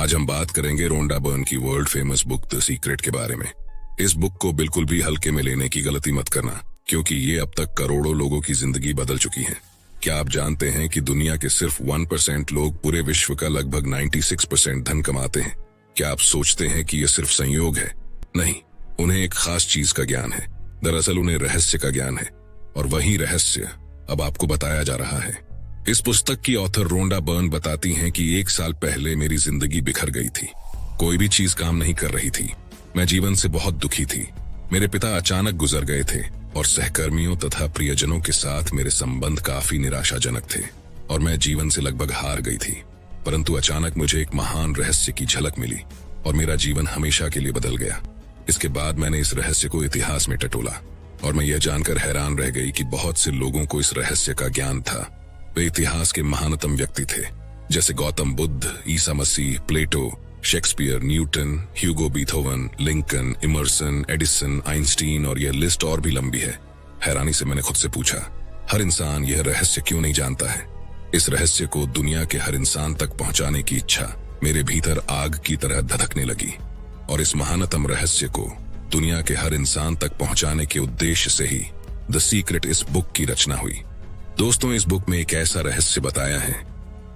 आज हम बात करेंगे रोंडा बर्न की world famous book the secret के बारे में। इस बुक को बिल्कुल भी हल्के में लेने की गलती मत करना, क्योंकि ये अब तक करोड़ों लोगों की जिंदगी बदल चुकी है। क्या आप जानते हैं कि दुनिया के सिर्फ 1% लोग पूरे विश्व का लगभग 96% धन कमाते हैं? क्या आप सोचते हैं कि यह सिर्फ संयोग है? नहीं, उन्हें एक खास चीज का ज्ञान है। दरअसल उन्हें रहस्य का ज्ञान है, और वही रहस्य अब आपको बताया जा रहा है। इस पुस्तक की ऑथर रोंडा बर्न बताती हैं कि 1 साल पहले मेरी जिंदगी बिखर गई थी। कोई भी चीज काम नहीं कर रही थी। मैं जीवन से बहुत दुखी थी। मेरे पिता अचानक गुजर गए थे और सहकर्मियों तथा प्रियजनों के साथ मेरे संबंध काफी निराशाजनक थे और मैं जीवन से लगभग हार गई थी। परंतु अचानक मुझे एक महान रहस्य की झलक मिली और मेरा जीवन हमेशा के लिए बदल गया। इसके बाद मैंने इस रहस्य को इतिहास में टटोला और मैं यह जानकर हैरान रह गई कि बहुत से लोगों को इस रहस्य का ज्ञान था। वे इतिहास के महानतम व्यक्ति थे, जैसे Gautam Buddha, Isa Masih, Plato, Shakespeare, Newton, Hugo Beethoven, Lincoln, Emerson, Edison, Einstein, और यह लिस्ट और भी लंबी है। हैरानी से मैंने खुद से पूछा, हर इंसान यह रहस्य क्यों नहीं जानता है? इस रहस्य को दुनिया के हर इंसान तक पहुंचाने की इच्छा मेरे भीतर आग की तरह धधकने लगी, और इस महानतम रहस्य को दुनिया के हर इंसान तक पहुंचाने के उद्देश्य से ही द सीक्रेट इस बुक की रचना हुई। दोस्तों, इस बुक में एक ऐसा रहस्य बताया है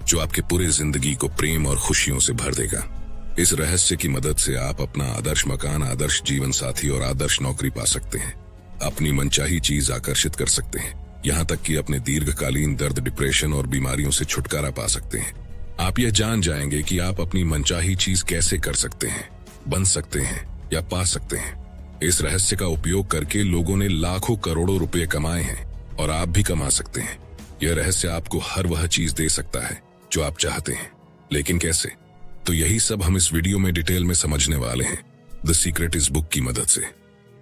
जो आपके पूरे जिंदगी को प्रेम और खुशियों से भर देगा। इस रहस्य की मदद से आप अपना आदर्श मकान, आदर्श जीवन साथी और आदर्श नौकरी पा सकते हैं। अपनी मनचाही चीज आकर्षित कर सकते हैं, यहाँ तक कि अपने दीर्घकालीन दर्द, डिप्रेशन और बीमारियों से छुटकारा पा सकते हैं। आप यह जान जाएंगे कि आप अपनी मनचाही चीज कैसे कर सकते हैं, बन सकते हैं या पा सकते हैं। इस रहस्य का उपयोग करके लोगों ने लाखों करोड़ों रुपए कमाए हैं और आप भी कमा सकते हैं। यह रहस्य आपको हर वह चीज दे सकता है जो आप चाहते हैं, लेकिन कैसे? तो यही सब हम इस वीडियो में डिटेल में समझने वाले हैं द सीक्रेट इस बुक की मदद से।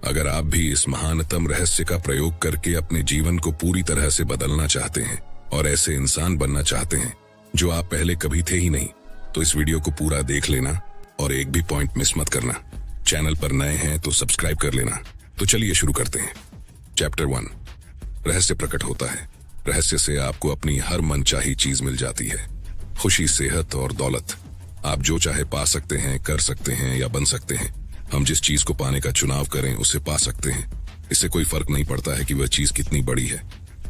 अगर आप भी इस महानतम रहस्य का प्रयोग करके अपने जीवन को पूरी तरह से बदलना चाहते हैं और ऐसे इंसान बनना चाहते हैं जो आप पहले कभी थे ही नहीं, तो इस वीडियो को पूरा देख लेना और एक भी पॉइंट मिस मत करना। चैनल पर नए हैं तो सब्सक्राइब कर लेना। तो चलिए शुरू करते हैं। चैप्टर 1, रहस्य प्रकट होता है। रहस्य से आपको अपनी हर मनचाही चीज मिल जाती है। खुशी, सेहत और दौलत। आप जो चाहे पा सकते हैं, कर सकते हैं या बन सकते हैं। हम जिस चीज को पाने का चुनाव करें उसे पा सकते हैं। इससे कोई फर्क नहीं पड़ता है कि वह चीज कितनी बड़ी है।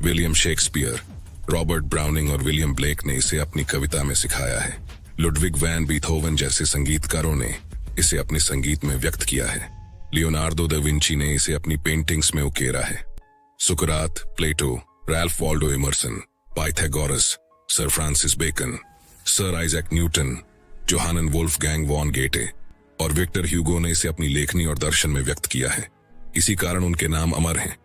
विलियम शेक्सपियर, रॉबर्ट ब्राउनिंग और विलियम ब्लेक ने इसे अपनी कविता में सिखाया है। लुडविग वैन बीथोवन जैसे संगीतकारों ने इसे अपने संगीत में व्यक्त किया है। लियोनार्डो दा विंची ने इसे अपनी पेंटिंग्स में उकेरा है। सुकरात, Plato, Ralph Waldo Emerson, Pythagoras, Sir Francis Bacon, Sir Isaac Newton, Johann Wolfgang von Goethe और विक्टर ह्यूगो ने इसे अपनी लेखनी और दर्शन में व्यक्त किया है। इसी कारण उनके नाम अमर हैं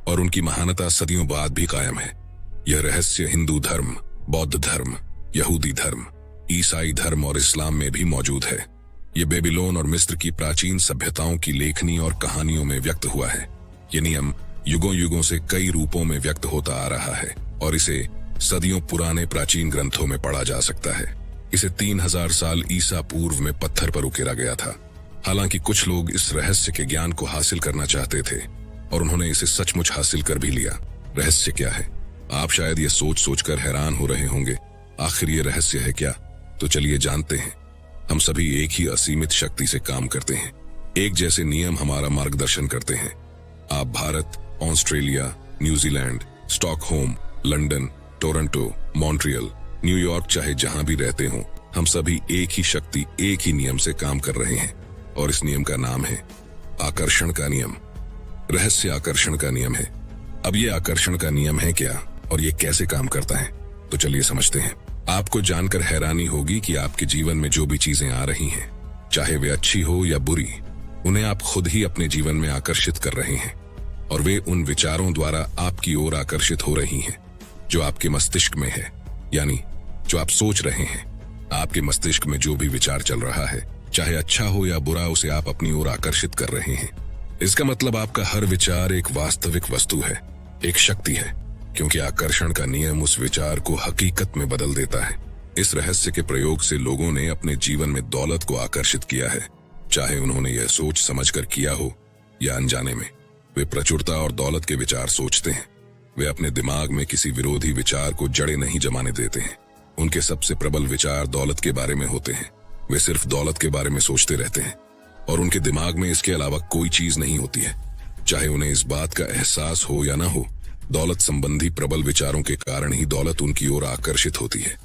और उनकी महानता सदियों बाद भी कायम है। यह रहस्य हिंदू धर्म, बौद्ध धर्म, यहूदी धर्म, ईसाई धर्म और इस्लाम में भी मौजूद है। यह बेबीलोन और मिस्र की प्राचीन सभ्यताओं की लेखनी और कहानियों में व्यक्त हुआ है। यह नियम युगों युगों से कई रूपों में व्यक्त होता आ रहा है और इसे सदियों पुराने प्राचीन ग्रंथों में पढ़ा जा सकता है। इसे 3000 साल ईसा पूर्व में पत्थर पर उकेरा गया था। हालांकि कुछ लोग इस रहस्य के ज्ञान को हासिल करना चाहते थे और उन्होंने इसे सचमुच हासिल कर भी लिया। रहस्य क्या है? आप शायद ये सोच सोचकर हैरान हो रहे होंगे, आखिर ये रहस्य है क्या? तो चलिए जानते हैं। हम सभी एक ही असीमित शक्ति से काम करते हैं। एक जैसे नियम हमारा मार्गदर्शन करते हैं। आप Bharat, Australia, New Zealand, Stockholm, London, Toronto, Montreal, New York, चाहे जहां भी रहते हो, हम सभी एक ही शक्ति, एक ही नियम से काम कर रहे हैं और इस नियम का नाम है आकर्षण का नियम। रहस्य आकर्षण का नियम है। अब ये आकर्षण का नियम है क्या और ये कैसे काम करता है? तो चलिए समझते हैं। आपको जानकर हैरानी होगी कि आपके जीवन में जो भी चीजें आ रही हैं, चाहे वे अच्छी हो या बुरी, उन्हें आप खुद ही अपने जीवन में आकर्षित कर रहे हैं और वे उन विचारों द्वारा आपकी ओर आकर्षित हो रही हैं जो आपके मस्तिष्क में है, यानी जो आप सोच रहे हैं। आपके मस्तिष्क में जो भी विचार चल रहा है, चाहे अच्छा हो या बुरा, उसे आप अपनी ओर आकर्षित कर रहे हैं। इसका मतलब आपका हर विचार एक वास्तविक वस्तु है, एक शक्ति है, क्योंकि आकर्षण का नियम उस विचार को हकीकत में बदल देता है। इस रहस्य के प्रयोग से लोगों ने अपने जीवन में दौलत को आकर्षित किया है, चाहे उन्होंने यह सोच समझकर किया हो या अनजाने में। वे प्रचुरता और दौलत के विचार सोचते हैं। वे अपने दिमाग में किसी विरोधी विचार को जड़ें नहीं जमाने देते हैं। उनके सबसे प्रबल विचार दौलत के बारे में होते हैं। वे सिर्फ दौलत के बारे में सोचते रहते हैं और उनके दिमाग में इसके अलावा कोई चीज नहीं होती है। चाहे उन्हें इस बात का एहसास हो या ना हो, दौलत संबंधी प्रबल विचारों के कारण ही दौलत उनकी ओर आकर्षित होती है।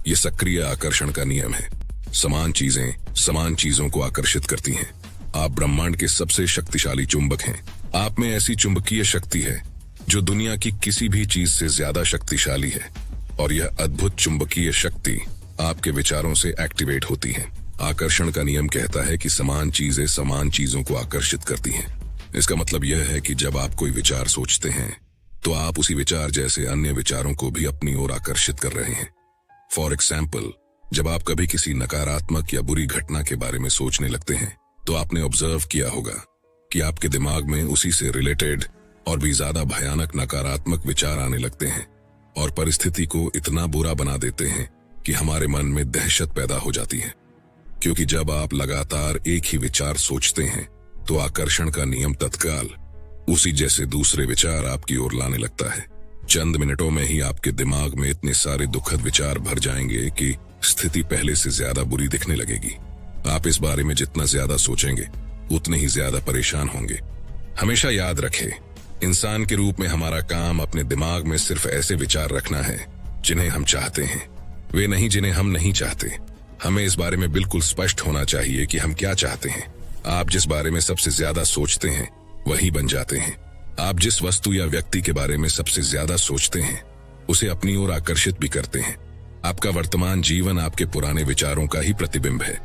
ये सक्रिय आकर्षण का नियम है। समान चीजें समान चीजों को आकर्षित करती हैं। आप ब्रह्मांड के सबसे शक्तिशाली चुंबक हैं। आप में ऐसी चुंबकीय शक्ति है जो दुनिया की किसी भी चीज से ज्यादा शक्तिशाली है, और यह अद्भुत चुंबकीय शक्ति आपके विचारों से एक्टिवेट होती है। आकर्षण का नियम कहता है कि समान चीजें समान चीजों को आकर्षित करती हैं। इसका मतलब यह है कि जब आप कोई विचार सोचते हैं तो आप उसी विचार जैसे अन्य विचारों को भी अपनी ओर आकर्षित कर रहे हैं। फॉर एग्जाम्पल, जब आप कभी किसी नकारात्मक या बुरी घटना के बारे में सोचने लगते हैं तो आपने ऑब्जर्व किया होगा कि आपके दिमाग में उसी से रिलेटेड और भी ज्यादा भयानक नकारात्मक विचार आने लगते हैं और परिस्थिति को इतना बुरा बना देते हैं कि हमारे मन में दहशत पैदा हो जाती है। क्योंकि जब आप लगातार एक ही विचार सोचते हैं तो आकर्षण का नियम तत्काल उसी जैसे दूसरे विचार आपकी ओर लाने लगता है। चंद मिनटों में ही आपके दिमाग में इतने सारे दुखद विचार भर जाएंगे कि स्थिति पहले से ज्यादा बुरी दिखने लगेगी। आप इस बारे में जितना ज्यादा सोचेंगे उतने ही ज्यादा परेशान होंगे। हमेशा याद रखें, इंसान के रूप में हमारा काम अपने दिमाग में सिर्फ ऐसे विचार रखना है जिन्हें हम चाहते हैं, वे नहीं जिन्हें हम नहीं चाहते। हमें इस बारे में बिल्कुल स्पष्ट होना चाहिए कि हम क्या चाहते हैं। आप जिस बारे में सबसे ज्यादा सोचते हैं वही बन जाते हैं। आप जिस वस्तु या व्यक्ति के बारे में सबसे ज्यादा सोचते हैं उसे अपनी ओर आकर्षित भी करते हैं। आपका वर्तमान जीवन आपके पुराने विचारों का ही प्रतिबिंब है।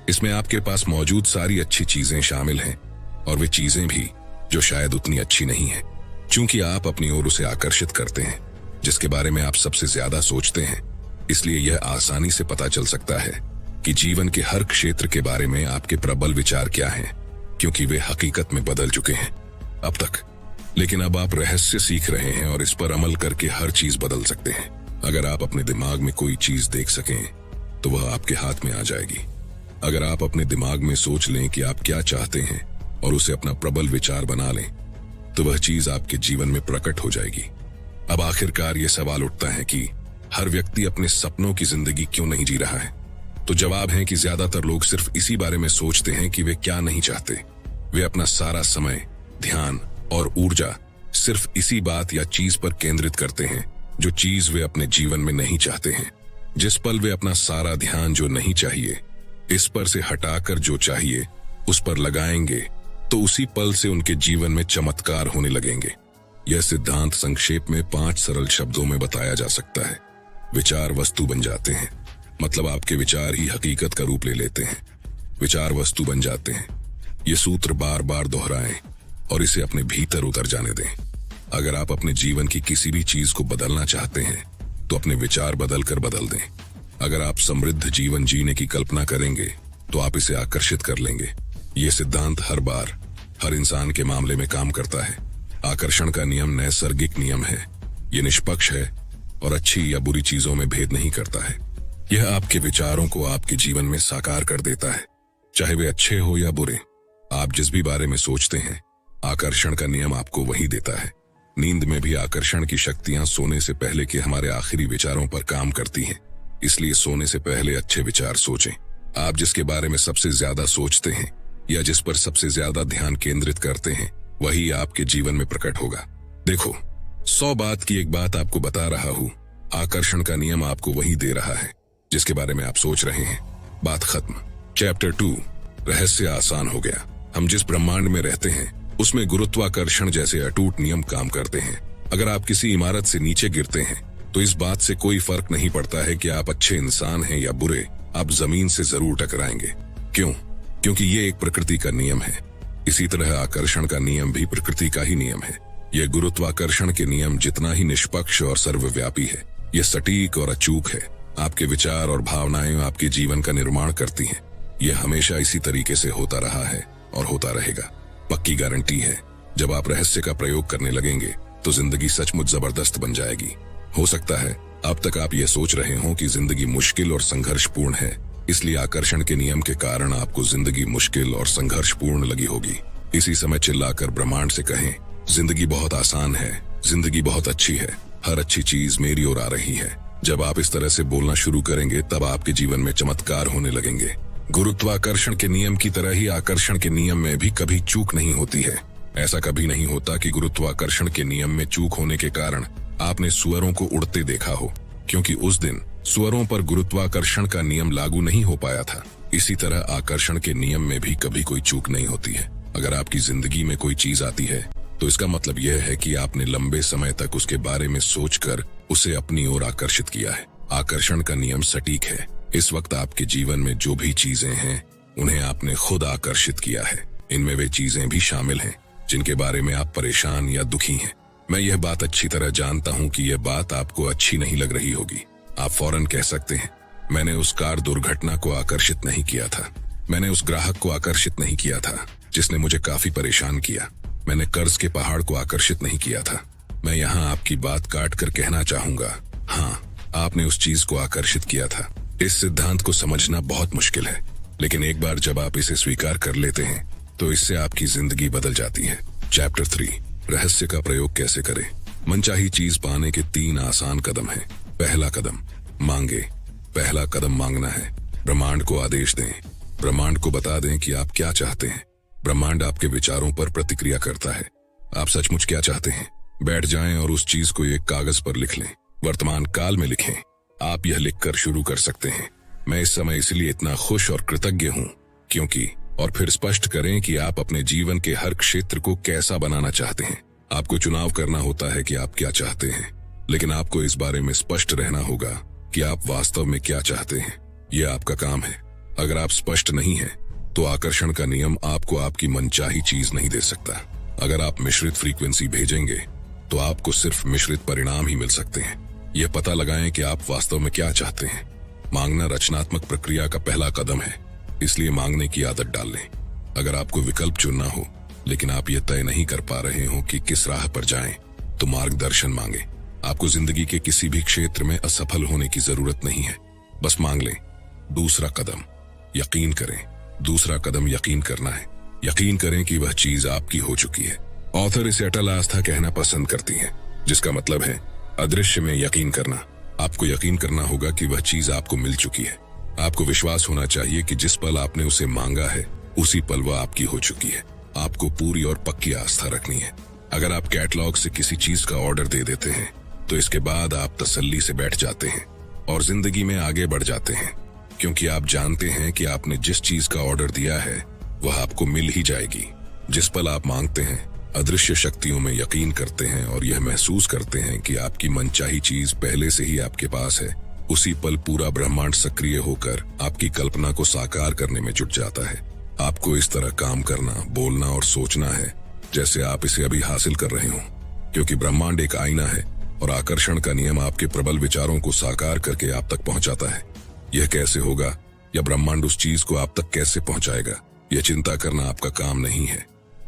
इसमें आपके पास मौजूद सारी अच्छी चीजें शामिल हैं और वे चीजें भी जो शायद उतनी अच्छी नहीं है, क्योंकि आप अपनी ओर उसे आकर्षित करते हैं जिसके बारे में आप सबसे ज्यादा सोचते हैं। इसलिए यह आसानी से पता चल सकता है कि जीवन के हर क्षेत्र के बारे में आपके प्रबल विचार क्या हैं, क्योंकि वे हकीकत में बदल चुके हैं अब तक। लेकिन अब आप रहस्य सीख रहे हैं और इस पर अमल करके हर चीज बदल सकते हैं। अगर आप अपने दिमाग में कोई चीज देख सकें तो वह आपके हाथ में आ जाएगी। अगर आप अपने दिमाग में सोच लें कि आप क्या चाहते हैं और उसे अपना प्रबल विचार बना लें तो वह चीज आपके जीवन में प्रकट हो जाएगी। अब आखिरकार यह सवाल उठता है कि हर व्यक्ति अपने सपनों की जिंदगी क्यों नहीं जी रहा है? तो जवाब है कि ज्यादातर लोग सिर्फ इसी बारे में सोचते हैं कि वे क्या नहीं चाहते। वे अपना सारा समय, ध्यान और ऊर्जा सिर्फ इसी बात या चीज पर केंद्रित करते हैं जो चीज वे अपने जीवन में नहीं चाहते हैं। जिस पल वे अपना सारा ध्यान जो नहीं चाहिए इस पर से हटाकर जो चाहिए उस पर लगाएंगे तो उसी पल से उनके जीवन में चमत्कार होने लगेंगे। यह सिद्धांत संक्षेप में 5 सरल शब्दों में बताया जा सकता है। विचार वस्तु बन जाते हैं, मतलब आपके विचार ही हकीकत का रूप ले लेते हैं। विचार वस्तु बन जाते हैं। ये सूत्र बार बार दोहराएं और इसे अपने भीतर उतर जाने दें। अगर आप अपने जीवन की किसी भी चीज को बदलना चाहते हैं तो अपने विचार बदलकर बदल दें। अगर आप समृद्ध जीवन जीने की कल्पना करेंगे तो आप इसे आकर्षित कर लेंगे। ये सिद्धांत हर बार हर इंसान के मामले में काम करता है। आकर्षण का नियम नैसर्गिक नियम है। ये निष्पक्ष है और अच्छी या बुरी चीजों में भेद नहीं करता है। यह आपके विचारों को आपके जीवन में साकार कर देता है, चाहे वे अच्छे हो या बुरे। आप जिस भी बारे में सोचते हैं आकर्षण का नियम आपको वही देता है। नींद में भी आकर्षण की शक्तियां सोने से पहले के हमारे आखिरी विचारों पर काम करती हैं। इसलिए सोने से पहले अच्छे विचार सोचें। आप जिसके बारे में सबसे ज्यादा सोचते हैं या जिस पर सबसे ज्यादा ध्यान केंद्रित करते हैं वही आपके जीवन में प्रकट होगा। देखो, 100 बात की एक बात आपको बता रहा हूँ। आकर्षण का नियम आपको वही दे रहा है जिसके बारे में आप सोच रहे हैं। बात खत्म। चैप्टर 2, रहस्य आसान हो गया। हम जिस ब्रह्मांड में रहते हैं उसमें गुरुत्वाकर्षण जैसे अटूट नियम काम करते हैं। अगर आप किसी इमारत से नीचे गिरते हैं तो इस बात से कोई फर्क नहीं पड़ता है कि आप अच्छे इंसान हैं या बुरे, आप जमीन से जरूर टकराएंगे। क्यों? क्योंकि ये एक प्रकृति का नियम है। इसी तरह आकर्षण का नियम भी प्रकृति का ही नियम है। यह गुरुत्वाकर्षण के नियम जितना ही निष्पक्ष और सर्वव्यापी है, यह सटीक और अचूक है। आपके विचार और भावनाएं आपके जीवन का निर्माण करती हैं। यह हमेशा इसी तरीके से होता रहा है और होता रहेगा। पक्की गारंटी है, जब आप रहस्य का प्रयोग करने लगेंगे तो जिंदगी सचमुच जबरदस्त बन जाएगी। हो सकता है अब तक आप ये सोच रहे हों कि जिंदगी मुश्किल और संघर्षपूर्ण है, इसलिए आकर्षण के नियम के कारण आपको जिंदगी मुश्किल और संघर्षपूर्ण लगी होगी। इसी समय चिल्लाकर ब्रह्मांड से कहें, जिंदगी बहुत आसान है, जिंदगी बहुत अच्छी है, हर अच्छी चीज मेरी ओर आ रही है। जब आप इस तरह से बोलना शुरू करेंगे तब आपके जीवन में चमत्कार होने लगेंगे। गुरुत्वाकर्षण के नियम की तरह ही आकर्षण के नियम में भी कभी चूक नहीं होती है। ऐसा कभी नहीं होता कि गुरुत्वाकर्षण के नियम में चूक होने के कारण आपने सूअरों को उड़ते देखा हो, क्योंकि उस दिन सूअरों पर गुरुत्वाकर्षण का नियम लागू नहीं हो पाया था। इसी तरह आकर्षण के नियम में भी कभी कोई चूक नहीं होती है। अगर आपकी जिंदगी में कोई चीज आती है तो इसका मतलब यह है कि आपने लंबे समय तक उसके बारे में सोचकर उसे अपनी ओर आकर्षित किया है। आकर्षण का नियम सटीक है। इस वक्त आपके जीवन में जो भी चीजें हैं उन्हें आपने खुद आकर्षित किया है। इनमें वे चीजें भी शामिल हैं जिनके बारे में आप परेशान या दुखी हैं। मैं यह बात अच्छी तरह जानता हूं कि यह बात आपको अच्छी नहीं लग रही होगी। आप फौरन कह सकते हैं, मैंने उस कार दुर्घटना को आकर्षित नहीं किया था, मैंने उस ग्राहक को आकर्षित नहीं किया था जिसने मुझे काफी परेशान किया, मैंने कर्ज के पहाड़ को आकर्षित नहीं किया था। मैं यहाँ आपकी बात काट कर कहना चाहूंगा, हाँ, आपने उस चीज को आकर्षित किया था। इस सिद्धांत को समझना बहुत मुश्किल है, लेकिन एक बार जब आप इसे स्वीकार कर लेते हैं तो इससे आपकी जिंदगी बदल जाती है। चैप्टर 3, रहस्य का प्रयोग कैसे करें। मनचाही चीज पाने के 3 आसान कदम हैं। पहला कदम, मांगे। पहला कदम मांगना है। ब्रह्मांड को आदेश दें। ब्रह्मांड को बता दें कि आप क्या चाहते हैं। ब्रह्मांड आपके विचारों पर प्रतिक्रिया करता है। आप सचमुच क्या चाहते हैं? बैठ जाएं और उस चीज को एक कागज पर लिख लें। वर्तमान काल में लिखें। आप यह लिखकर शुरू कर सकते हैं, मैं इस समय इसलिए इतना खुश और कृतज्ञ हूँ क्योंकि, और फिर स्पष्ट करें कि आप अपने जीवन के हर क्षेत्र को कैसा बनाना चाहते हैं। आपको चुनाव करना होता है कि आप क्या चाहते हैं, लेकिन आपको इस बारे में स्पष्ट रहना होगा कि आप वास्तव में क्या चाहते हैं। यह आपका काम है। अगर आप स्पष्ट नहीं हैं, तो आकर्षण का नियम आपको आपकी मनचाही चीज नहीं दे सकता। अगर आप मिश्रित फ्रीक्वेंसी भेजेंगे तो आपको सिर्फ मिश्रित परिणाम ही मिल सकते हैं। यह पता लगाएं कि आप वास्तव में क्या चाहते हैं। मांगना रचनात्मक प्रक्रिया का पहला कदम है, इसलिए मांगने की आदत डाल लें। अगर आपको विकल्प चुनना हो लेकिन आप यह तय नहीं कर पा रहे हो कि किस राह पर जाएं, तो मार्गदर्शन मांगे। आपको जिंदगी के किसी भी क्षेत्र में असफल होने की जरूरत नहीं है, बस मांग लें। दूसरा कदम, यकीन करें। दूसरा कदम यकीन करना है। यकीन करें कि वह चीज आपकी हो चुकी है। ऑथर इसे अटल आस्था कहना पसंद करती है, जिसका मतलब है अदृश्य में यकीन करना। आपको यकीन करना होगा कि वह चीज आपको मिल चुकी है। आपको विश्वास होना चाहिए कि जिस पल आपने उसे मांगा है उसी पल वह आपकी हो चुकी है। आपको पूरी और पक्की आस्था रखनी है। अगर आप कैटलॉग से किसी चीज का ऑर्डर दे देते हैं तो इसके बाद आप तसल्ली से बैठ जाते हैं और जिंदगी में आगे बढ़ जाते हैं, क्योंकि आप जानते हैं कि आपने जिस चीज का ऑर्डर दिया है वह आपको मिल ही जाएगी। जिस पल आप मांगते हैं, अदृश्य शक्तियों में यकीन करते हैं और यह महसूस करते हैं कि आपकी मनचाही चीज पहले से ही आपके पास है, उसी पल पूरा ब्रह्मांड सक्रिय होकर आपकी कल्पना को साकार करने में जुट जाता है। आपको इस तरह काम करना, बोलना और सोचना है जैसे आप इसे अभी हासिल कर रहे हो, क्योंकि ब्रह्मांड एक आईना है और आकर्षण का नियम आपके प्रबल विचारों को साकार करके आप तक पहुंचाता है। यह कैसे होगा या ब्रह्मांड उस चीज को आप तक कैसे पहुंचाएगा, यह चिंता करना आपका काम नहीं है।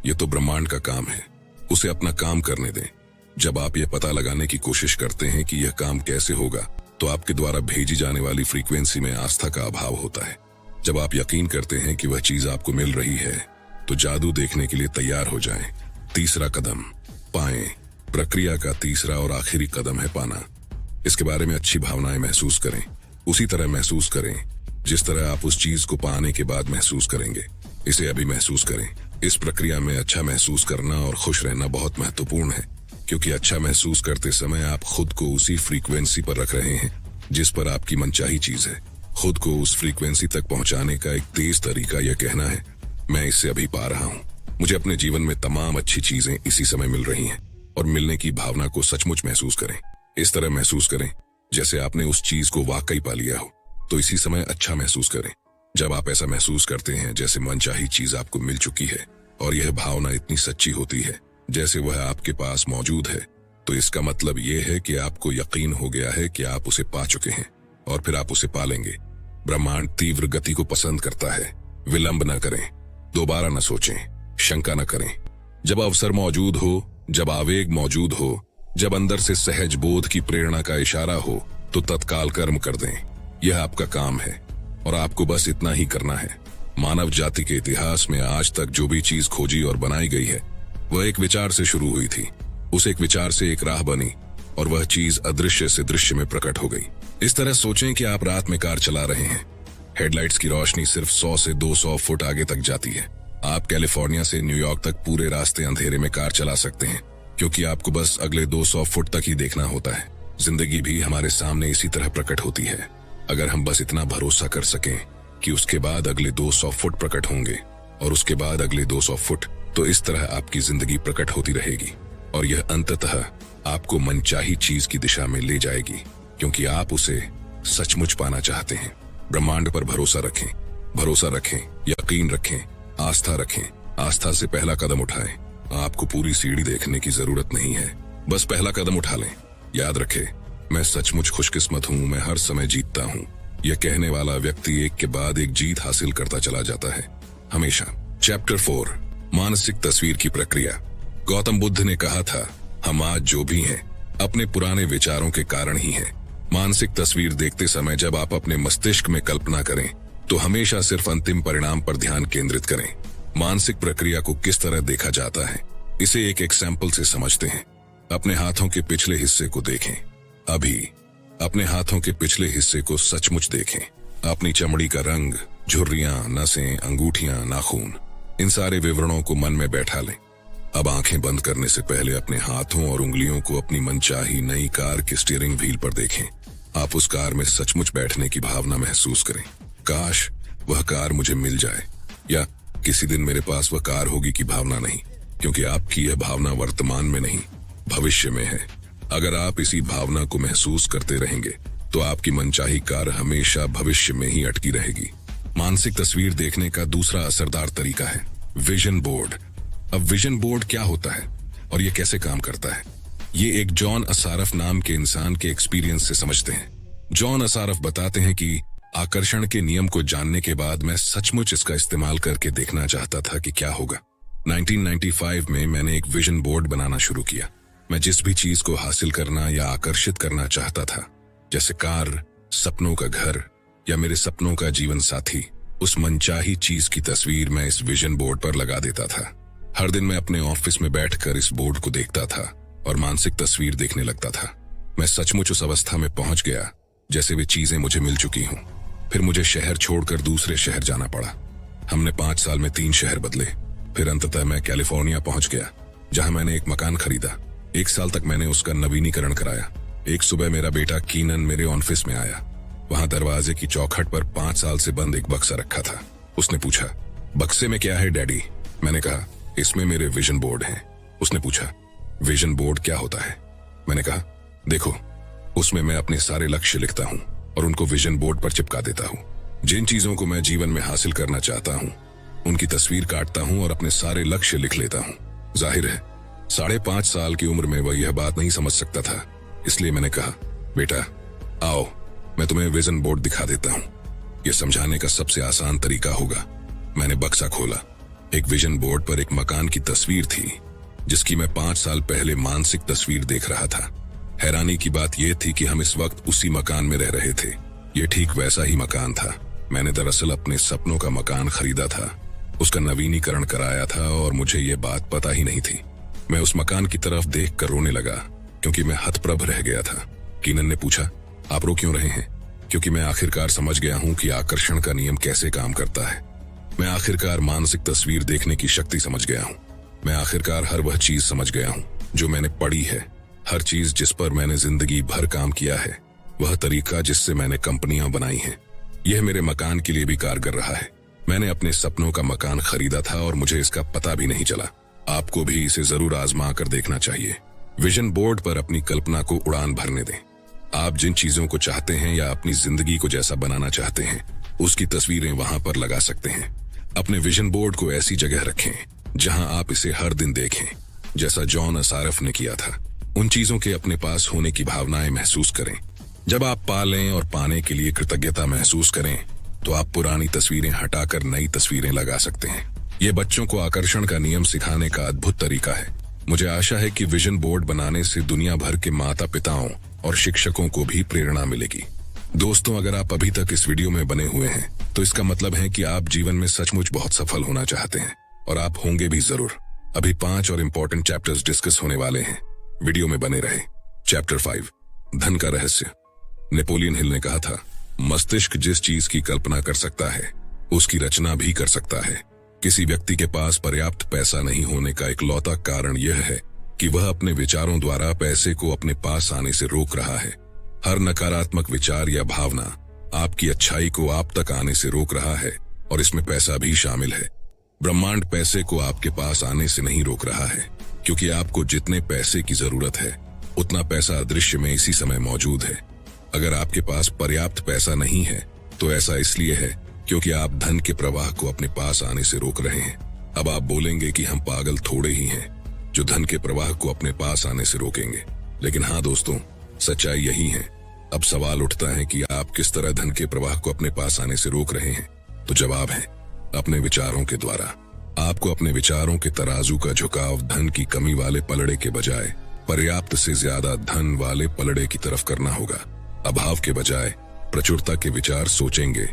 यह तो ब्रह्मांड का काम है। उसे अपना काम करने दें। जब आप यह पता लगाने की कोशिश करते हैं कि यह काम कैसे होगा, तो आपके द्वारा भेजी जाने वाली फ्रीक्वेंसी में आस्था का अभाव होता है। जब आप यकीन करते हैं कि वह चीज आपको मिल रही है, तो जादू देखने के लिए तैयार हो जाएं। तीसरा कदम, पाएं। प्रक्रिया का तीसरा और आखिरी कदम है पाना। इसके बारे में अच्छी भावनाएं महसूस करें। उसी तरह महसूस करें जिस तरह आप उस चीज को पाने के बाद महसूस करेंगे। इसे अभी महसूस करें। इस प्रक्रिया में अच्छा महसूस करना और खुश रहना बहुत महत्वपूर्ण है, क्योंकि अच्छा महसूस करते समय आप खुद को उसी फ्रीक्वेंसी पर रख रहे हैं जिस पर आपकी मनचाही चीज है। खुद को उस फ्रीक्वेंसी तक पहुंचाने का एक तेज तरीका यह कहना है, मैं इससे अभी पा रहा हूँ। मुझे अपने जीवन में तमाम अच्छी चीजें इसी समय मिल रही हैं, और मिलने की भावना को सचमुच महसूस करें। इस तरह महसूस करें जैसे आपने उस चीज को वाकई पा लिया हो, तो इसी समय अच्छा महसूस करें। जब आप ऐसा महसूस करते हैं जैसे मनचाही चीज आपको मिल चुकी है और यह भावना इतनी सच्ची होती है जैसे वह आपके पास मौजूद है, तो इसका मतलब यह है कि आपको यकीन हो गया है कि आप उसे पा चुके हैं और फिर आप उसे पालेंगे। ब्रह्मांड तीव्र गति को पसंद करता है। विलंब न करें, दोबारा न सोचें, शंका न करें। जब अवसर मौजूद हो, जब आवेग मौजूद हो, जब अंदर से सहज बोध की प्रेरणा का इशारा हो, तो तत्काल कर्म कर दें। यह आपका काम है और आपको बस इतना ही करना है। मानव जाति के इतिहास में आज तक जो भी चीज खोजी और बनाई गई है वह एक विचार से शुरू हुई थी। उस एक विचार से एक राह बनी और वह चीज अदृश्य से दृश्य में प्रकट हो गई। इस तरह सोचें कि आप रात में कार चला रहे हैं। हेडलाइट्स की रोशनी सिर्फ 100 से 200 फुट आगे तक जाती है। आप कैलिफोर्निया से न्यूयॉर्क तक पूरे रास्ते अंधेरे में कार चला सकते हैं, क्योंकि आपको बस अगले 200 फुट तक ही देखना होता है। जिंदगी भी हमारे सामने इसी तरह प्रकट होती है। अगर हम बस इतना भरोसा कर सकें कि उसके बाद अगले 200 फुट प्रकट होंगे और उसके बाद अगले 200 फुट, तो इस तरह आपकी जिंदगी प्रकट होती रहेगी और यह अंततः आपको मनचाही चीज की दिशा में ले जाएगी, क्योंकि आप उसे सचमुच पाना चाहते हैं। ब्रह्मांड पर भरोसा रखें, यकीन रखें, आस्था रखें। आस्था से पहला कदम उठाएं। आपको पूरी सीढ़ी देखने की जरूरत नहीं है, बस पहला कदम उठा लें। याद रखें, मैं सचमुच खुशकिस्मत हूँ, मैं हर समय जीतता हूँ। यह कहने वाला व्यक्ति एक के बाद एक जीत हासिल करता चला जाता है, हमेशा। चैप्टर 4, मानसिक तस्वीर की प्रक्रिया। गौतम बुद्ध ने कहा था, हम आज जो भी हैं अपने पुराने विचारों के कारण ही हैं। मानसिक तस्वीर देखते समय जब आप अपने मस्तिष्क में कल्पना करें तो हमेशा सिर्फ अंतिम परिणाम पर ध्यान केंद्रित करें। मानसिक प्रक्रिया को किस तरह देखा जाता है, इसे एक एग्जाम्पल से समझते हैं। अपने हाथों के पिछले हिस्से को देखें। अभी अपने हाथों के पिछले हिस्से को सचमुच देखें। अपनी चमड़ी का रंग, झुर्रियां, नसें, अंगूठियां, नाखून, इन सारे विवरणों को मन में बैठा लें। अब आंखें बंद करने से पहले अपने हाथों और उंगलियों को अपनी मनचाही नई कार के स्टीयरिंग व्हील पर देखें। आप उस कार में सचमुच बैठने की भावना महसूस करें। काश वह कार मुझे मिल जाए, या किसी दिन मेरे पास वह कार होगी की भावना नहीं, क्योंकि आपकी यह भावना वर्तमान में नहीं, भविष्य में है। अगर आप इसी भावना को महसूस करते रहेंगे तो आपकी मनचाही कार हमेशा भविष्य में ही अटकी रहेगी। मानसिक तस्वीर देखने का दूसरा असरदार तरीका है विजन बोर्ड। अब विजन बोर्ड क्या होता है और ये कैसे काम करता है, ये एक जॉन असारफ नाम के इंसान के एक्सपीरियंस से समझते हैं। जॉन असारफ बताते हैं कि आकर्षण के नियम को जानने के बाद मैं सचमुच इसका इस्तेमाल करके देखना चाहता था कि क्या होगा। 1995 में मैंने एक विजन बोर्ड बनाना शुरू किया। मैं जिस भी चीज को हासिल करना या आकर्षित करना चाहता था, जैसे कार, सपनों का घर या मेरे सपनों का जीवन साथी, उस मनचाही चीज की तस्वीर मैं इस विजन बोर्ड पर लगा देता था। हर दिन मैं अपने ऑफिस में बैठकर इस बोर्ड को देखता था और मानसिक तस्वीर देखने लगता था। मैं सचमुच उस अवस्था में पहुंच गया जैसे वे चीजें मुझे मिल चुकी हों। फिर मुझे शहर छोड़कर दूसरे शहर जाना पड़ा। हमने 5 साल में 3 शहर बदले। फिर अंततः मैं कैलिफोर्निया पहुंच गया, जहां मैंने एक मकान खरीदा। 1 साल तक मैंने उसका नवीनीकरण कराया। एक सुबह मेरा बेटा कीनन मेरे ऑफिस में आया। वहां दरवाजे की चौखट पर 5 साल से बंद एक बक्सा रखा था। उसने पूछा, बक्से में क्या है डैडी? मैंने कहा, इसमें मेरे विजन बोर्ड हैं। उसने पूछा, विजन बोर्ड क्या होता है? मैंने कहा, देखो, उसमें मैं अपने सारे लक्ष्य लिखता हूँ और उनको विजन बोर्ड पर चिपका देता हूँ। जिन चीजों को मैं जीवन में हासिल करना चाहता हूँ उनकी तस्वीर काटता हूँ और अपने सारे लक्ष्य लिख लेता हूँ। जाहिर है 5.5 साल की उम्र में वह यह बात नहीं समझ सकता था, इसलिए मैंने कहा, बेटा आओ, मैं तुम्हें विजन बोर्ड दिखा देता हूँ। यह समझाने का सबसे आसान तरीका होगा। मैंने बक्सा खोला। एक विजन बोर्ड पर एक मकान की तस्वीर थी जिसकी मैं 5 साल पहले मानसिक तस्वीर देख रहा था। हैरानी की बात यह थी कि हम इस वक्त उसी मकान में रह रहे थे। यह ठीक वैसा ही मकान था। मैंने दरअसल अपने सपनों का मकान खरीदा था, उसका नवीनीकरण कराया था और मुझे ये बात पता ही नहीं थी। मैं उस मकान की तरफ देखकर रोने लगा क्योंकि मैं हतप्रभ रह गया था। कीनन ने पूछा, आप रो क्यों रहे हैं? क्योंकि मैं आखिरकार समझ गया हूं कि आकर्षण का नियम कैसे काम करता है। मैं आखिरकार मानसिक तस्वीर देखने की शक्ति समझ गया हूं। मैं आखिरकार हर वह चीज समझ गया हूं जो मैंने पढ़ी है, हर चीज जिस पर मैंने जिंदगी भर काम किया है, वह तरीका जिससे मैंने कंपनियां बनाई हैं। यह मेरे मकान के लिए भी कारगर रहा है। मैंने अपने सपनों का मकान खरीदा था और मुझे इसका पता भी नहीं चला। आपको भी इसे जरूर आजमा कर देखना चाहिए। विजन बोर्ड पर अपनी कल्पना को उड़ान भरने दें। आप जिन चीजों को चाहते हैं या अपनी जिंदगी को जैसा बनाना चाहते हैं, उसकी तस्वीरें वहां पर लगा सकते हैं। अपने विजन बोर्ड को ऐसी जगह रखें जहां आप इसे हर दिन देखें, जैसा जॉन असारफ ने किया था। उन चीजों के अपने पास होने की भावनाएं महसूस करें। जब आप पालें और पाने के लिए कृतज्ञता महसूस करें तो आप पुरानी तस्वीरें हटाकर नई तस्वीरें लगा सकते हैं। ये बच्चों को आकर्षण का नियम सिखाने का अद्भुत तरीका है। मुझे आशा है कि विजन बोर्ड बनाने से दुनिया भर के माता पिताओं और शिक्षकों को भी प्रेरणा मिलेगी। दोस्तों, अगर आप अभी तक इस वीडियो में बने हुए हैं तो इसका मतलब है कि आप जीवन में सचमुच बहुत सफल होना चाहते हैं, और आप होंगे भी जरूर। अभी 5 और इम्पोर्टेंट चैप्टर्स डिस्कस होने वाले हैं। वीडियो में बने रहे। चैप्टर 5, धन का रहस्य। नेपोलियन हिल ने कहा था, मस्तिष्क जिस चीज की कल्पना कर सकता है उसकी रचना भी कर सकता है। किसी व्यक्ति के पास पर्याप्त पैसा नहीं होने का इकलौता कारण यह है कि वह अपने विचारों द्वारा पैसे को अपने पास आने से रोक रहा है। हर नकारात्मक विचार या भावना आपकी अच्छाई को आप तक आने से रोक रहा है और इसमें पैसा भी शामिल है। ब्रह्मांड पैसे को आपके पास आने से नहीं रोक रहा है, क्योंकि आपको जितने पैसे की जरूरत है उतना पैसा अदृश्य में इसी समय मौजूद है। अगर आपके पास पर्याप्त पैसा नहीं है तो ऐसा इसलिए है क्योंकि आप धन के प्रवाह को अपने पास आने से रोक रहे हैं। अब आप बोलेंगे कि हम पागल थोड़े ही हैं जो धन के प्रवाह को अपने पास आने से रोकेंगे, लेकिन हाँ दोस्तों, सच्चाई यही है। अब सवाल उठता है कि आप किस तरह धन के प्रवाह को अपने पास आने से रोक रहे हैं। तो जवाब है अपने विचारों के द्वारा। आपको अपने विचारों के तराजू का झुकाव धन की कमी वाले पलड़े के बजाय पर्याप्त से ज्यादा धन वाले पलड़े की तरफ करना होगा। अभाव के बजाय प्रचुरता के विचार सोचेंगे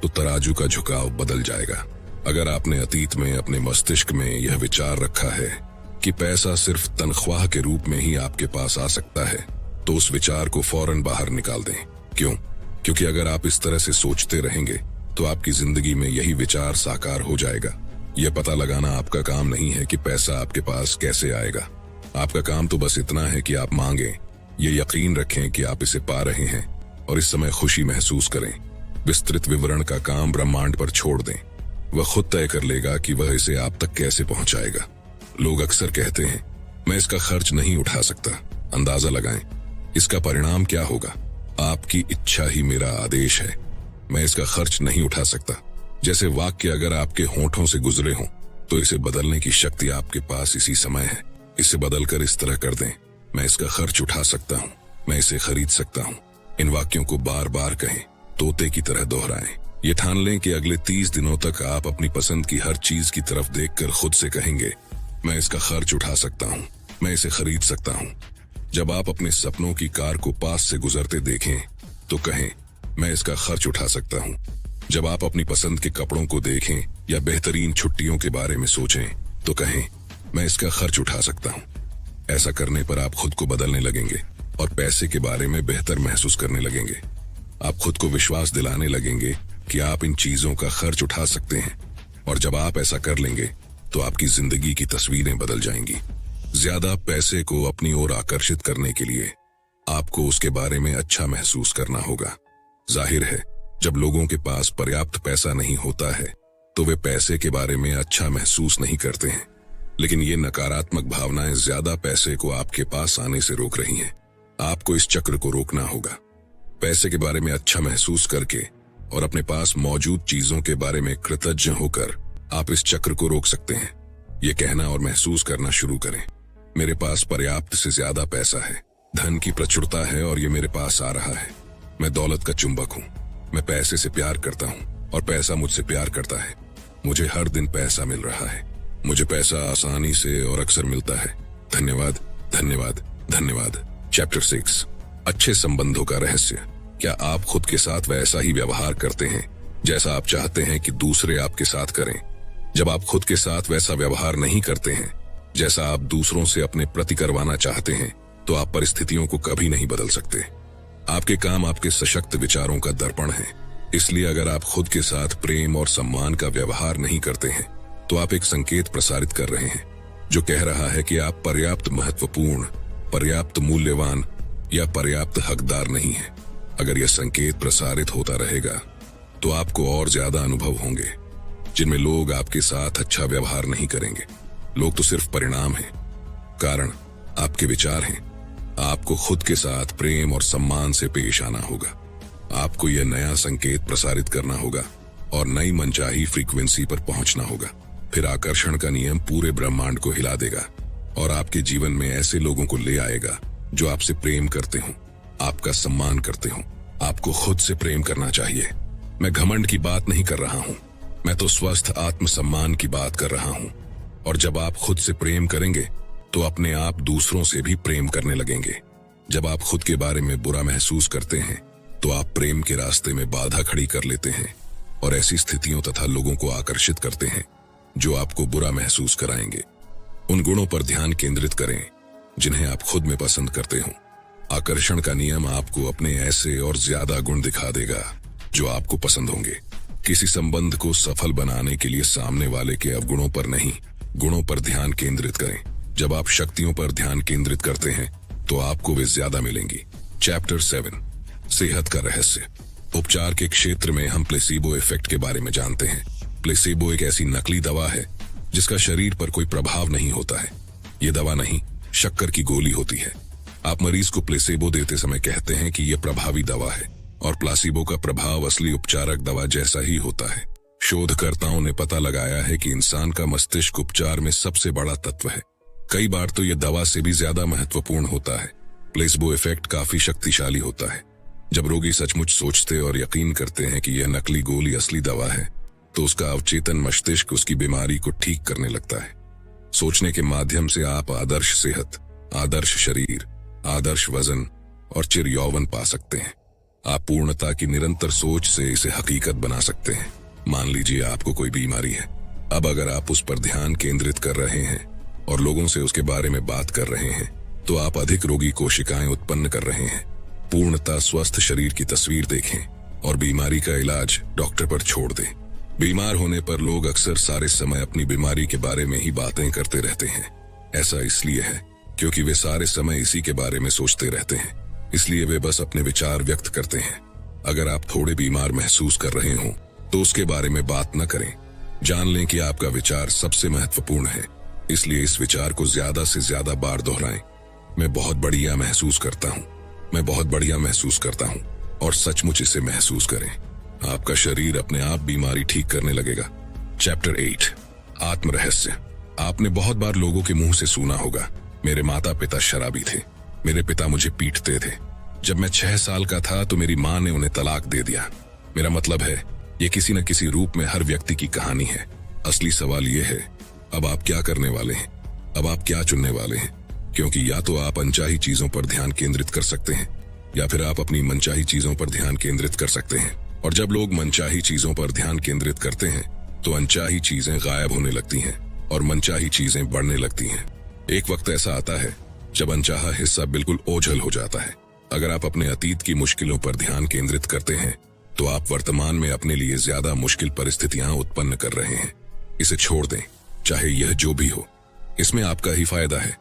तो तराजू का झुकाव बदल जाएगा। अगर आपने अतीत में अपने मस्तिष्क में यह विचार रखा है कि पैसा सिर्फ तनख्वाह के रूप में ही आपके पास आ सकता है, तो उस विचार को फौरन बाहर निकाल दें। क्यों? क्योंकि अगर आप इस तरह से सोचते रहेंगे तो आपकी जिंदगी में यही विचार साकार हो जाएगा। यह पता लगाना आपका काम नहीं है कि पैसा आपके पास कैसे आएगा। आपका काम तो बस इतना है कि आप मांगें, ये यकीन रखें कि आप इसे पा रहे हैं और इस समय खुशी महसूस करें। विस्तृत विवरण का काम ब्रह्मांड पर छोड़ दें। वह खुद तय कर लेगा कि वह इसे आप तक कैसे पहुंचाएगा। लोग अक्सर कहते हैं, मैं इसका खर्च नहीं उठा सकता। अंदाजा लगाएं, इसका परिणाम क्या होगा? आपकी इच्छा ही मेरा आदेश है। मैं इसका खर्च नहीं उठा सकता जैसे वाक्य अगर आपके होठों से गुजरे हों तो इसे बदलने की शक्ति आपके पास इसी समय है। इसे बदलकर इस तरह कर दें, मैं इसका खर्च उठा सकता हूँ, मैं इसे खरीद सकता हूँ। इन वाक्यों को बार बार कहें, तोते की तरह दोहराएं। ये ठान लें कि अगले 30 दिनों तक आप अपनी पसंद की हर चीज की तरफ देखकर खुद से कहेंगे, मैं इसका खर्च उठा सकता हूँ, मैं इसे खरीद सकता हूँ। जब आप अपने सपनों की कार को पास से गुजरते देखें तो कहें, मैं इसका खर्च उठा सकता हूँ। जब आप अपनी पसंद के कपड़ों को देखें या बेहतरीन छुट्टियों के बारे में सोचें तो कहें, मैं इसका खर्च उठा सकता हूँ। ऐसा करने पर आप खुद को बदलने लगेंगे और पैसे के बारे में बेहतर महसूस करने लगेंगे। आप खुद को विश्वास दिलाने लगेंगे कि आप इन चीजों का खर्च उठा सकते हैं, और जब आप ऐसा कर लेंगे तो आपकी जिंदगी की तस्वीरें बदल जाएंगी। ज्यादा पैसे को अपनी ओर आकर्षित करने के लिए आपको उसके बारे में अच्छा महसूस करना होगा। जाहिर है, जब लोगों के पास पर्याप्त पैसा नहीं होता है तो वे पैसे के बारे में अच्छा महसूस नहीं करते हैं, लेकिन ये नकारात्मक भावनाएं ज्यादा पैसे को आपके पास आने से रोक रही हैं। आपको इस चक्र को रोकना होगा। पैसे के बारे में अच्छा महसूस करके और अपने पास मौजूद चीजों के बारे में कृतज्ञ होकर आप इस चक्र को रोक सकते हैं। ये कहना और महसूस करना शुरू करें, मेरे पास पर्याप्त से ज्यादा पैसा है, धन की प्रचुरता है और ये मेरे पास आ रहा है। मैं दौलत का चुंबक हूँ, मैं पैसे से प्यार करता हूँ और पैसा मुझसे प्यार करता है। मुझे हर दिन पैसा मिल रहा है, मुझे पैसा आसानी से और अक्सर मिलता है। धन्यवाद, धन्यवाद, धन्यवाद। चैप्टर 6, अच्छे संबंधों का रहस्य। क्या आप खुद के साथ वैसा ही व्यवहार करते हैं जैसा आप चाहते हैं कि दूसरे आपके साथ करें? जब आप खुद के साथ वैसा व्यवहार नहीं करते हैं जैसा आप दूसरों से अपने प्रति करवाना चाहते हैं, तो आप परिस्थितियों को कभी नहीं बदल सकते। आपके काम आपके सशक्त विचारों का दर्पण है। इसलिए अगर आप खुद के साथ प्रेम और सम्मान का व्यवहार नहीं करते हैं तो आप एक संकेत प्रसारित कर रहे हैं जो कह रहा है कि आप पर्याप्त महत्वपूर्ण, पर्याप्त मूल्यवान या पर्याप्त हकदार नहीं हैं। अगर यह संकेत प्रसारित होता रहेगा तो आपको और ज्यादा अनुभव होंगे जिनमें लोग आपके साथ अच्छा व्यवहार नहीं करेंगे। लोग तो सिर्फ परिणाम हैं, कारण आपके विचार हैं। आपको खुद के साथ प्रेम और सम्मान से पेश आना होगा। आपको यह नया संकेत प्रसारित करना होगा और नई मनचाही फ्रीक्वेंसी पर पहुंचना होगा। फिर आकर्षण का नियम पूरे ब्रह्मांड को हिला देगा और आपके जीवन में ऐसे लोगों को ले आएगा जो आपसे प्रेम करते हो, आपका सम्मान करते हो। आपको खुद से प्रेम करना चाहिए। मैं घमंड की बात नहीं कर रहा हूँ, मैं तो स्वस्थ आत्मसम्मान की बात कर रहा हूँ। और जब आप खुद से प्रेम करेंगे तो अपने आप दूसरों से भी प्रेम करने लगेंगे। जब आप खुद के बारे में बुरा महसूस करते हैं तो आप प्रेम के रास्ते में बाधा खड़ी कर लेते हैं और ऐसी स्थितियों तथा लोगों को आकर्षित करते हैं जो आपको बुरा महसूस कराएंगे। उन गुणों पर ध्यान केंद्रित करें जिन्हें आप खुद में पसंद करते हो। आकर्षण का नियम आपको अपने ऐसे और ज्यादा गुण दिखा देगा जो आपको पसंद होंगे। किसी संबंध को सफल बनाने के लिए सामने वाले के अवगुणों पर नहीं, गुणों पर ध्यान केंद्रित करें। जब आप शक्तियों पर ध्यान केंद्रित करते हैं तो आपको वे ज्यादा मिलेंगी। चैप्टर 7, सेहत का रहस्य। उपचार के क्षेत्र में हम प्लेसीबो इफेक्ट के बारे में जानते हैं। प्लेसीबो एक ऐसी नकली दवा है जिसका शरीर पर कोई प्रभाव नहीं होता है। ये दवा नहीं, शक्कर की गोली होती है। आप मरीज को प्लेसीबो देते समय कहते हैं कि यह प्रभावी दवा है, और प्लासीबो का प्रभाव असली उपचारक दवा जैसा ही होता है। शोधकर्ताओं ने पता लगाया है कि इंसान का मस्तिष्क उपचार में सबसे बड़ा तत्व है। कई बार तो यह दवा से भी ज्यादा महत्वपूर्ण होता है। प्लेसीबो इफेक्ट काफी शक्तिशाली होता है। जब रोगी सचमुच सोचते और यकीन करते हैं कि यह नकली गोली असली दवा है, तो उसका अवचेतन मस्तिष्क उसकी बीमारी को ठीक करने लगता है। सोचने के माध्यम से आप आदर्श सेहत, आदर्श शरीर, आदर्श वजन और चिर यौवन पा सकते हैं। आप पूर्णता की निरंतर सोच से इसे हकीकत बना सकते हैं। मान लीजिए आपको कोई बीमारी है। अब अगर आप उस पर ध्यान केंद्रित कर रहे हैं और लोगों से उसके बारे में बात कर रहे हैं, तो आप अधिक रोगी कोशिकाएं उत्पन्न कर रहे हैं। पूर्णता स्वस्थ शरीर की तस्वीर देखें और बीमारी का इलाज डॉक्टर पर छोड़ दें। बीमार होने पर लोग अक्सर सारे समय अपनी बीमारी के बारे में ही बातें करते रहते हैं। ऐसा इसलिए है क्योंकि वे सारे समय इसी के बारे में सोचते रहते हैं, इसलिए वे बस अपने विचार व्यक्त करते हैं। अगर आप थोड़े बीमार महसूस कर रहे हों तो उसके बारे में बात न करें। जान लें कि आपका विचार सबसे महत्वपूर्ण है, इसलिए इस विचार को ज्यादा से ज्यादा बार दोहराएं। मैं बहुत बढ़िया महसूस करता हूँ, मैं बहुत बढ़िया महसूस करता हूँ, और सचमुच इसे महसूस करें। आपका शरीर अपने आप बीमारी ठीक करने लगेगा। चैप्टर 8, आत्म रहस्य। आपने बहुत बार लोगों के मुंह से सुना होगा, मेरे माता पिता शराबी थे, मेरे पिता मुझे पीटते थे, जब मैं 6 साल का था तो मेरी माँ ने उन्हें तलाक दे दिया। मेरा मतलब है, ये किसी न किसी रूप में हर व्यक्ति की कहानी है। असली सवाल ये है, अब आप क्या करने वाले हैं? अब आप क्या चुनने वाले हैं? क्योंकि या तो आप अनचाही चीजों पर ध्यान केंद्रित कर सकते हैं, या फिर आप अपनी मनचाही चीजों पर ध्यान केंद्रित कर सकते हैं। और जब लोग मनचाही चीजों पर ध्यान केंद्रित करते हैं तो अनचाही चीजें गायब होने लगती हैं और मनचाही चीजें बढ़ने लगती हैं। एक वक्त ऐसा आता है जब अनचाहा हिस्सा बिल्कुल ओझल हो जाता है। अगर आप अपने अतीत की मुश्किलों पर ध्यान केंद्रित करते हैं तो आप वर्तमान में अपने लिए ज्यादा मुश्किल परिस्थितियां उत्पन्न कर रहे हैं। इसे छोड़ दें, चाहे यह जो भी हो, इसमें आपका ही फायदा है।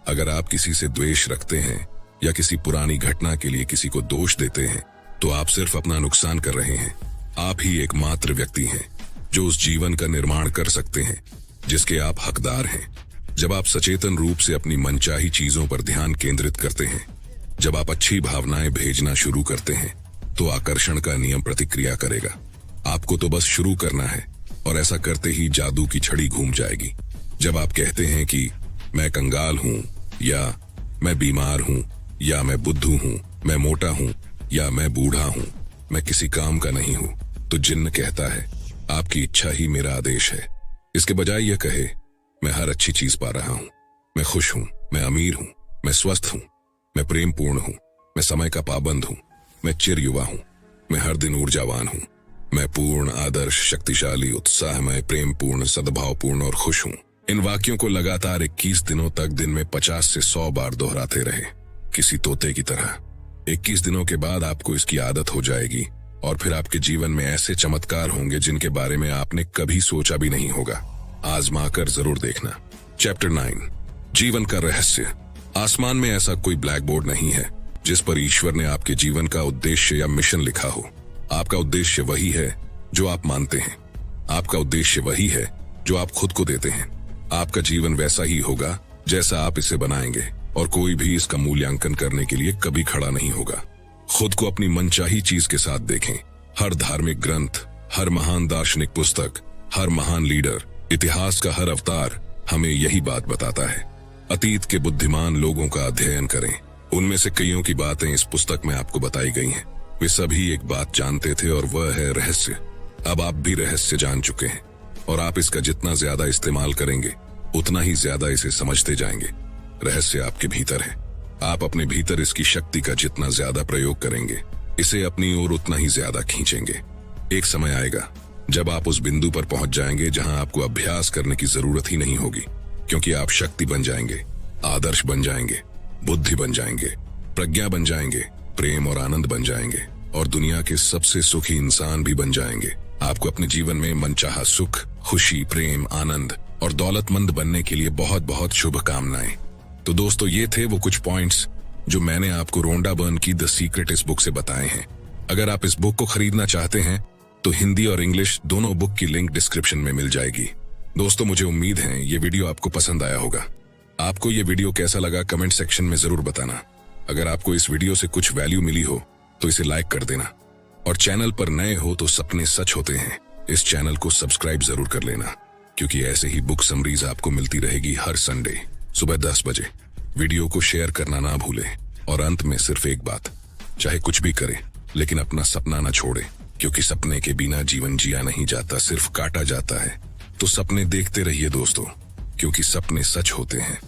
अगर आप किसी से द्वेष रखते हैं या किसी पुरानी घटना के लिए किसी को दोष देते हैं तो आप सिर्फ अपना नुकसान कर रहे हैं। आप ही एकमात्र व्यक्ति हैं जो उस जीवन का निर्माण कर सकते हैं जिसके आप हकदार हैं। जब आप सचेतन रूप से अपनी मनचाही चीजों पर ध्यान केंद्रित करते हैं, जब आप अच्छी भावनाएं भेजना शुरू करते हैं, तो आकर्षण का नियम प्रतिक्रिया करेगा। आपको तो बस शुरू करना है और ऐसा करते ही जादू की छड़ी घूम जाएगी। जब आप कहते हैं कि मैं कंगाल हूं, या मैं बीमार हूं, या मैं बुद्धू हूं, मैं मोटा हूं, या मैं बूढ़ा हूं, मैं किसी काम का नहीं हूं, तो जिन्न कहता है आपकी इच्छा ही मेरा आदेश है। इसके बजाय यह कहे मैं हर अच्छी चीज पा रहा हूं, मैं खुश हूं, मैं अमीर हूं, मैं स्वस्थ हूं, मैं प्रेम पूर्ण हूं, मैं समय का पाबंद हूं, मैं चिर युवा हूं, मैं हर दिन ऊर्जावान हूं, मैं पूर्ण, आदर्श, शक्तिशाली, उत्साहमय, प्रेम पूर्ण, सद्भावपूर्ण और खुश हूं। इन वाक्यों को लगातार 21 दिनों तक दिन में 50 से 100 बार दोहराते रहे, किसी तोते की तरह। 21 दिनों के बाद आपको इसकी आदत हो जाएगी और फिर आपके जीवन में ऐसे चमत्कार होंगे जिनके बारे में आपने कभी सोचा भी नहीं होगा। आजमा कर जरूर देखना। चैप्टर 9, जीवन का रहस्य। आसमान में ऐसा कोई ब्लैक बोर्ड नहीं है जिस पर ईश्वर ने आपके जीवन का उद्देश्य या मिशन लिखा हो। आपका उद्देश्य वही है जो आप मानते हैं। आपका उद्देश्य वही है जो आप खुद को देते हैं। आपका जीवन वैसा ही होगा जैसा आप इसे बनाएंगे, और कोई भी इसका मूल्यांकन करने के लिए कभी खड़ा नहीं होगा। खुद को अपनी मनचाही चीज के साथ देखें। हर धार्मिक ग्रंथ, हर महान दार्शनिक पुस्तक, हर महान लीडर, इतिहास का हर अवतार हमें यही बात बताता है। अतीत के बुद्धिमान लोगों का अध्ययन करें। उनमें से कईयों की बातें इस पुस्तक में आपको बताई गई हैं। वे सभी एक बात जानते थे और वह है रहस्य। अब आप भी रहस्य जान चुके हैं और आप इसका जितना ज्यादा इस्तेमाल करेंगे उतना ही ज्यादा इसे समझते जाएंगे। रहस्य आपके भीतर है। आप अपने भीतर इसकी शक्ति का जितना ज्यादा प्रयोग करेंगे, इसे अपनी ओर उतना ही ज्यादा खींचेंगे। एक समय आएगा जब आप उस बिंदु पर पहुंच जाएंगे जहां आपको अभ्यास करने की जरूरत ही नहीं होगी, क्योंकि आप शक्ति बन जाएंगे, आदर्श बन जाएंगे, बुद्धि बन जाएंगे, प्रज्ञा बन जाएंगे, प्रेम और आनंद बन जाएंगे। और दुनिया के सबसे सुखी इंसान भी बन जाएंगे। आपको अपने जीवन में मनचाहा सुख, खुशी, प्रेम, आनंद और दौलतमंद बनने के लिए बहुत बहुत शुभकामनाएं। तो दोस्तों, ये थे वो कुछ पॉइंट्स जो मैंने आपको रोंडा बर्न की द सीक्रेट इस बुक से बताए हैं। अगर आप इस बुक को खरीदना चाहते हैं तो हिंदी और इंग्लिश दोनों बुक की लिंक डिस्क्रिप्शन में मिल जाएगी। दोस्तों, मुझे उम्मीद है ये वीडियो आपको पसंद आया होगा। आपको ये वीडियो कैसा लगा कमेंट सेक्शन में जरूर बताना। अगर आपको इस वीडियो से कुछ वैल्यू मिली हो तो इसे लाइक कर देना, और चैनल पर नए हो तो सपने सच होते हैं इस चैनल को सब्सक्राइब जरूर कर लेना, क्योंकि ऐसे ही बुक समरीज आपको मिलती रहेगी हर संडे सुबह 10 बजे। वीडियो को शेयर करना ना भूलें। और अंत में सिर्फ एक बात, चाहे कुछ भी करें लेकिन अपना सपना ना छोड़े, क्योंकि सपने के बिना जीवन जिया नहीं जाता, सिर्फ काटा जाता है। तो सपने देखते रहिए दोस्तों, क्योंकि सपने सच होते हैं।